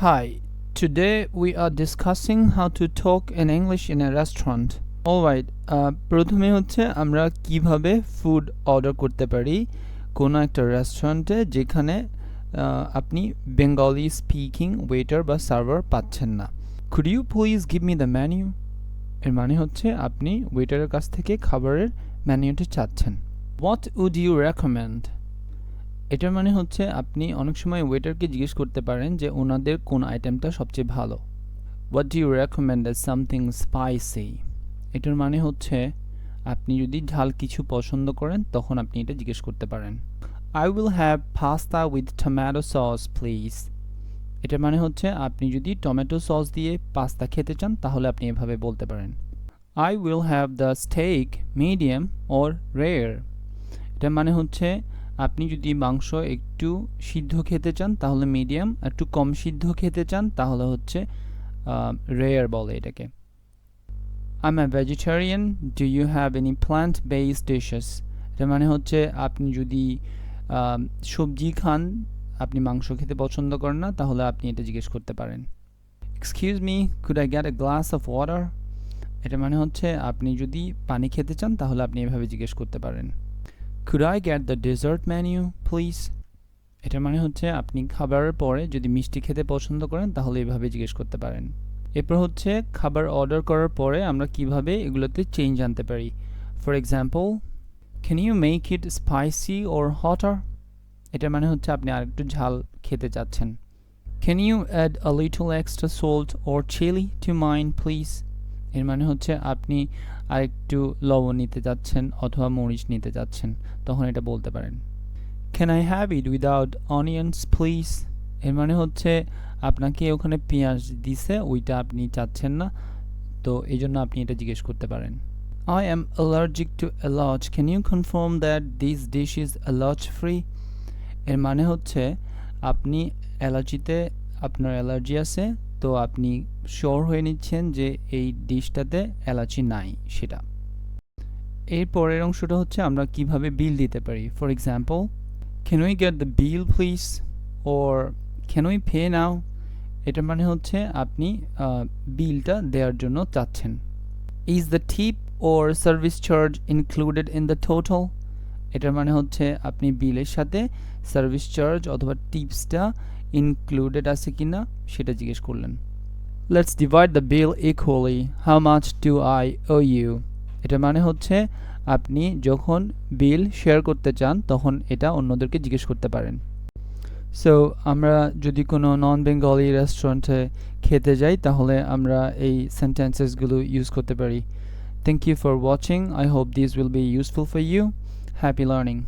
Hi, today we are discussing how to talk in English in a restaurant. Alright, প্রথমে হচ্ছে আমরা কিভাবে food order করতে পারি কোনো একটা রেস্টুরেন্টে যেখানে আপনি বেঙ্গলি স্পিকিং ওয়েটার বা সার্ভার পাচ্ছেন না। Could you please give me the menu? এর মানে হচ্ছে আপনি ওয়েটারের কাছ থেকে খাবারের মেনুটা চাচ্ছেন। What would you recommend? এটার মানে হচ্ছে আপনি অনেক সময় ওয়েটারকে জিজ্ঞেস করতে পারেন যে ওনাদের কোন আইটেমটা সবচেয়ে ভালো। What do you recommend as something spicy? এটার মানে হচ্ছে আপনি যদি ঝাল কিছু পছন্দ করেন তখন আপনি এটা জিজ্ঞেস করতে পারেন। I will have pasta with tomato sauce please. এটার মানে হচ্ছে আপনি যদি টমেটো সস দিয়ে পাস্তা খেতে চান তাহলে আপনি এভাবে বলতে পারেন। I will have the steak medium or rare. এটার মানে হচ্ছে আপনি যদি মাংস একটু সিদ্ধ খেতে চান তাহলে মিডিয়াম, একটু কম সিদ্ধ খেতে চান তাহলে হচ্ছে রেয়ার বলে এটাকে। I'm a vegetarian. Do you have any plant-based dishes? এটার মানে হচ্ছে আপনি যদি সবজি খান, আপনি মাংস খেতে পছন্দ করেন না তাহলে আপনি এটা জিজ্ঞেস করতে পারেন। Excuse me, could I get a glass of water? এটা মানে হচ্ছে আপনি যদি পানি খেতে চান তাহলে আপনি এভাবে জিজ্ঞেস করতে পারেন। Could I get the dessert menu, please? এটা মানে হচ্ছে আপনি খাবারের পরে যদি মিষ্টি খেতে পছন্দ করেন তাহলে এভাবে জিজ্ঞেস করতে পারেন। এরপর হচ্ছে খাবার অর্ডার করার পরে আমরা কিভাবে এগুলোতে চেঞ্জ আনতে পারি। For example, can you make it spicy or hotter? এটা মানে হচ্ছে আপনি আরেকটু ঝাল খেতে চাচ্ছেন। Can you add a little extra salt or chili to mine, please? এর মানে হচ্ছে আপনি আরেকটু লবণ নিতে যাচ্ছেন অথবা মরিচ নিতে যাচ্ছেন, তখন এটা বলতে পারেন। Can I have it without onions, please? এর মানে হচ্ছে আপনাকে ওখানে পেঁয়াজ দিছে, ওইটা আপনি চাচ্ছেন না, তো এই জন্য আপনি এটা জিজ্ঞেস করতে পারেন। I am allergic to এলাচ. Can you confirm that this dish is allergy free? এর মানে হচ্ছে আপনি অ্যালার্জিতে আপনার অ্যালার্জি আছে, তো আপনি শিওর হয়ে নিচ্ছেন যে এই ডিশটাতে অ্যালার্জি নাই সেটা। এর পরের অংশটা হচ্ছে আমরা কিভাবে বিল দিতে পারি। For example, can we get the bill please? or can we pay now? এটার মানে হচ্ছে আপনি বিলটা দেওয়ার জন্য চাচ্ছেন। is the tip or service charge included in the total? এটার মানে হচ্ছে আপনি বিলের সাথে সার্ভিস চার্জ অথবা টিপসটা ইনক্লুডেড আছে কিনা সেটা জিজ্ঞেস করলেন। Let's divide the bill equally. How much do I owe you? এটা মানে হচ্ছে আপনি যখন বিল শেয়ার করতে চান তখন এটা অন্যদেরকে জিজ্ঞেস করতে পারেন। সো আমরা যদি কোনো নন বেঙ্গলি রেস্টুরেন্টে খেতে যাই তাহলে আমরা এই সেন্টেন্সেসগুলো ইউজ করতে পারি। Thank you for watching. I hope this will be useful for you. Happy learning.